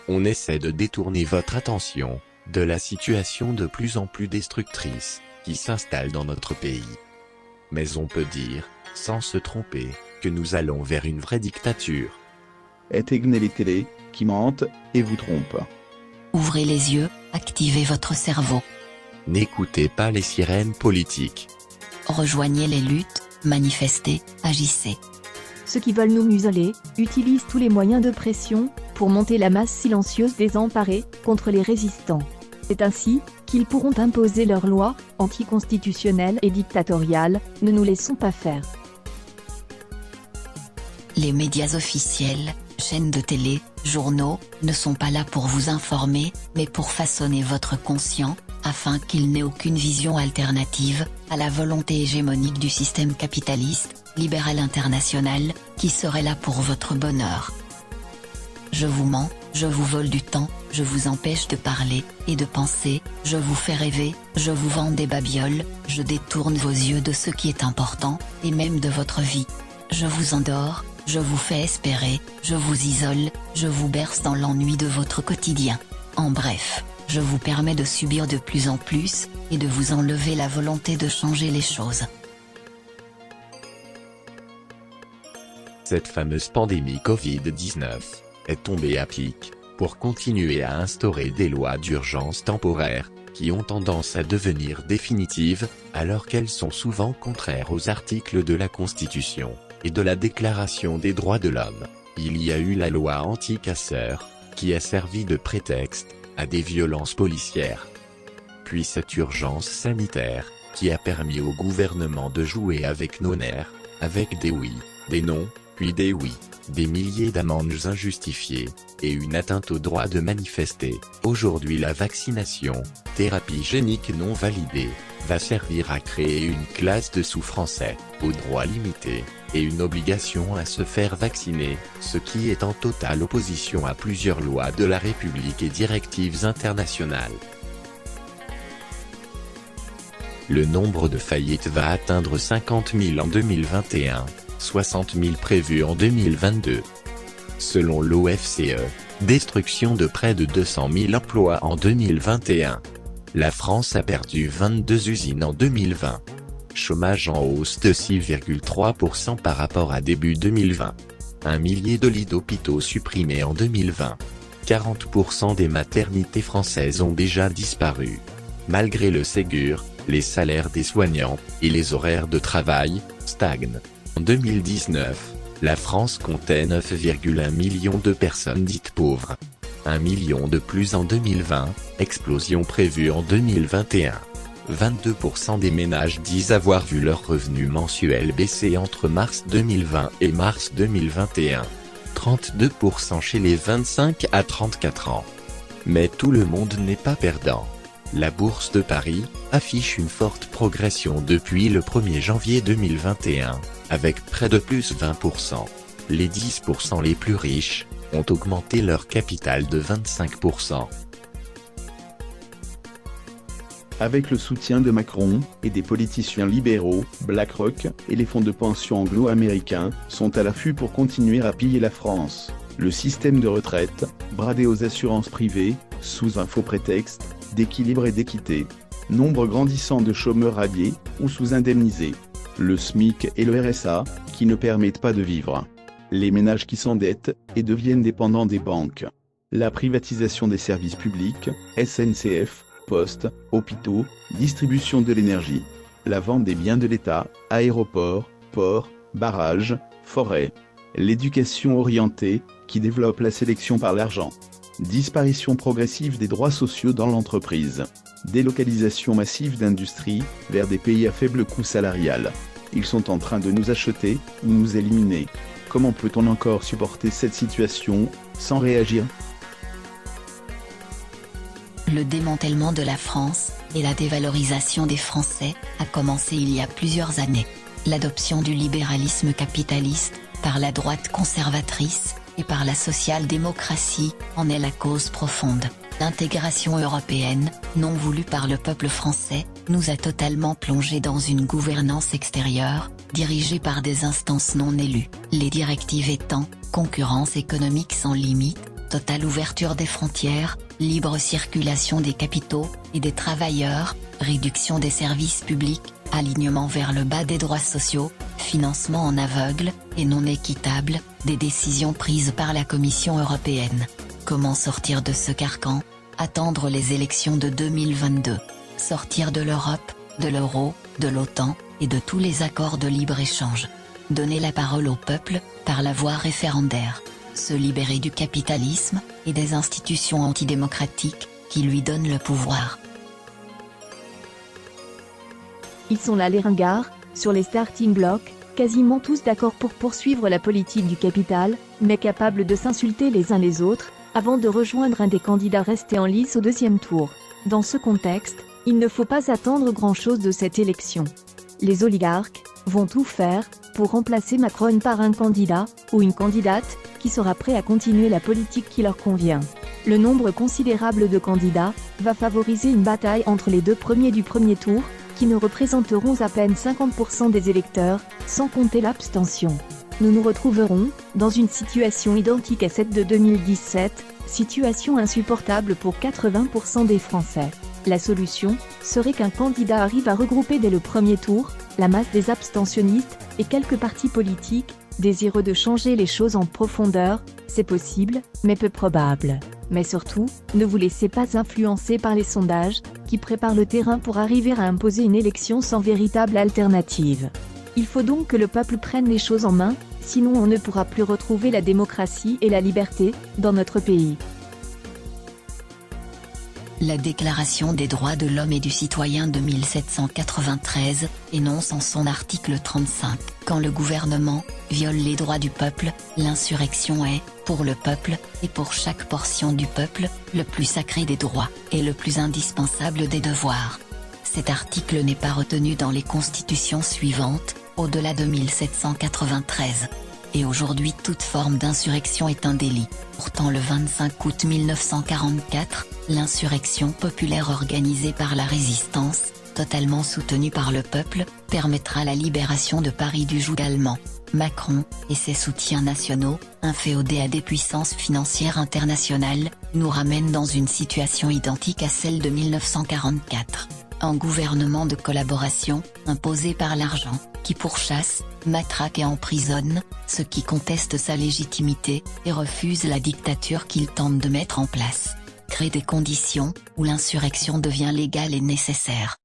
On essaie de détourner votre attention de la situation de plus en plus destructrice qui s'installe dans notre pays. Mais on peut dire, sans se tromper, que nous allons vers une vraie dictature. Éteignez les télés, qui mentent, et vous trompent. Ouvrez les yeux, activez votre cerveau. N'écoutez pas les sirènes politiques. Rejoignez les luttes, manifestez, agissez. Ceux qui veulent nous museler, utilisent tous les moyens de pression, pour monter la masse silencieuse désemparée, contre les résistants. C'est ainsi, qu'ils pourront imposer leurs lois, anticonstitutionnelles et dictatoriales, ne nous laissons pas faire. Les médias officiels, chaînes de télé, journaux, ne sont pas là pour vous informer, mais pour façonner votre conscient, afin qu'il n'ait aucune vision alternative à la volonté hégémonique du système capitaliste, libéral international, qui serait là pour votre bonheur. Je vous mens, je vous vole du temps, je vous empêche de parler et de penser, je vous fais rêver, je vous vends des babioles, je détourne vos yeux de ce qui est important, et même de votre vie. Je vous endors, je vous fais espérer, je vous isole, je vous berce dans l'ennui de votre quotidien. En bref, je vous permets de subir de plus en plus, et de vous enlever la volonté de changer les choses. Cette fameuse pandémie Covid-19 est tombée à pic, pour continuer à instaurer des lois d'urgence temporaires, qui ont tendance à devenir définitives, alors qu'elles sont souvent contraires aux articles de la Constitution et de la Déclaration des droits de l'homme. Il y a eu la loi anti-casseurs, qui a servi de prétexte à des violences policières. Puis cette urgence sanitaire, qui a permis au gouvernement de jouer avec nos nerfs, avec des oui, des non, puis des oui, des milliers d'amendes injustifiées, et une atteinte au droit de manifester. Aujourd'hui la vaccination, thérapie génique non validée, va servir à créer une classe de sous-français, aux droits limités, et une obligation à se faire vacciner, ce qui est en totale opposition à plusieurs lois de la République et directives internationales. Le nombre de faillites va atteindre 50 000 en 2021, 60 000 prévus en 2022. Selon l'OFCE, destruction de près de 200 000 emplois en 2021. La France a perdu 22 usines en 2020. Chômage en hausse de 6,3% par rapport à début 2020. Un millier de lits d'hôpitaux supprimés en 2020. 40% des maternités françaises ont déjà disparu. Malgré le Ségur, les salaires des soignants et les horaires de travail stagnent. En 2019, la France comptait 9,1 millions de personnes dites pauvres. 1 million de plus en 2020, explosion prévue en 2021. 22% des ménages disent avoir vu leurs revenus mensuels baisser entre mars 2020 et mars 2021. 32% chez les 25 à 34 ans. Mais tout le monde n'est pas perdant. La bourse de Paris affiche une forte progression depuis le 1er janvier 2021, avec près de plus 20%. Les 10% les plus riches ont augmenté leur capital de 25%. Avec le soutien de Macron et des politiciens libéraux, BlackRock et les fonds de pension anglo-américains sont à l'affût pour continuer à piller la France. Le système de retraite, bradé aux assurances privées, sous un faux prétexte d'équilibre et d'équité. Nombre grandissant de chômeurs radiés ou sous-indemnisés. Le SMIC et le RSA, qui ne permettent pas de vivre. Les ménages qui s'endettent et deviennent dépendants des banques. La privatisation des services publics, SNCF, postes, hôpitaux, distribution de l'énergie. La vente des biens de l'État, aéroports, ports, barrages, forêts. L'éducation orientée, qui développe la sélection par l'argent. Disparition progressive des droits sociaux dans l'entreprise. Délocalisation massive d'industries vers des pays à faible coût salarial. Ils sont en train de nous acheter ou nous éliminer. Comment peut-on encore supporter cette situation sans réagir ? Le démantèlement de la France et la dévalorisation des Français a commencé il y a plusieurs années. L'adoption du libéralisme capitaliste par la droite conservatrice et par la social-démocratie en est la cause profonde. L'intégration européenne, non voulue par le peuple français, nous a totalement plongés dans une gouvernance extérieure, dirigée par des instances non élues. Les directives étant concurrence économique sans limite, totale ouverture des frontières, libre circulation des capitaux et des travailleurs, réduction des services publics, alignement vers le bas des droits sociaux, financement en aveugle et non équitable des décisions prises par la Commission européenne. Comment sortir de ce carcan? Attendre les élections de 2022. Sortir de l'Europe, de l'euro, de l'OTAN et de tous les accords de libre-échange. Donner la parole au peuple par la voie référendaire. Se libérer du capitalisme et des institutions antidémocratiques qui lui donnent le pouvoir. Ils sont là les ringards, sur les starting blocks, quasiment tous d'accord pour poursuivre la politique du capital, mais capables de s'insulter les uns les autres, avant de rejoindre un des candidats restés en lice au deuxième tour. Dans ce contexte, il ne faut pas attendre grand-chose de cette élection. Les oligarques vont tout faire pour remplacer Macron par un candidat, ou une candidate, qui sera prêt à continuer la politique qui leur convient. Le nombre considérable de candidats va favoriser une bataille entre les deux premiers du premier tour, qui ne représenteront à peine 50% des électeurs, sans compter l'abstention. Nous nous retrouverons dans une situation identique à celle de 2017, situation insupportable pour 80% des Français. La solution serait qu'un candidat arrive à regrouper dès le premier tour la masse des abstentionnistes et quelques partis politiques désireux de changer les choses en profondeur. C'est possible, mais peu probable. Mais surtout, ne vous laissez pas influencer par les sondages, qui préparent le terrain pour arriver à imposer une élection sans véritable alternative. Il faut donc que le peuple prenne les choses en main, sinon on ne pourra plus retrouver la démocratie et la liberté dans notre pays. La Déclaration des droits de l'homme et du citoyen de 1793 énonce en son article 35 « Quand le gouvernement viole les droits du peuple, l'insurrection est, pour le peuple, et pour chaque portion du peuple, le plus sacré des droits, et le plus indispensable des devoirs. » Cet article n'est pas retenu dans les constitutions suivantes, au-delà de 1793. Et aujourd'hui toute forme d'insurrection est un délit. Pourtant le 25 août 1944, l'insurrection populaire organisée par la résistance, totalement soutenue par le peuple, permettra la libération de Paris du joug allemand. Macron et ses soutiens nationaux, inféodés à des puissances financières internationales, nous ramènent dans une situation identique à celle de 1944. Un gouvernement de collaboration, imposé par l'argent, qui pourchasse, matraque et emprisonne ceux qui contestent sa légitimité et refusent la dictature qu'il tente de mettre en place. Crée des conditions où l'insurrection devient légale et nécessaire.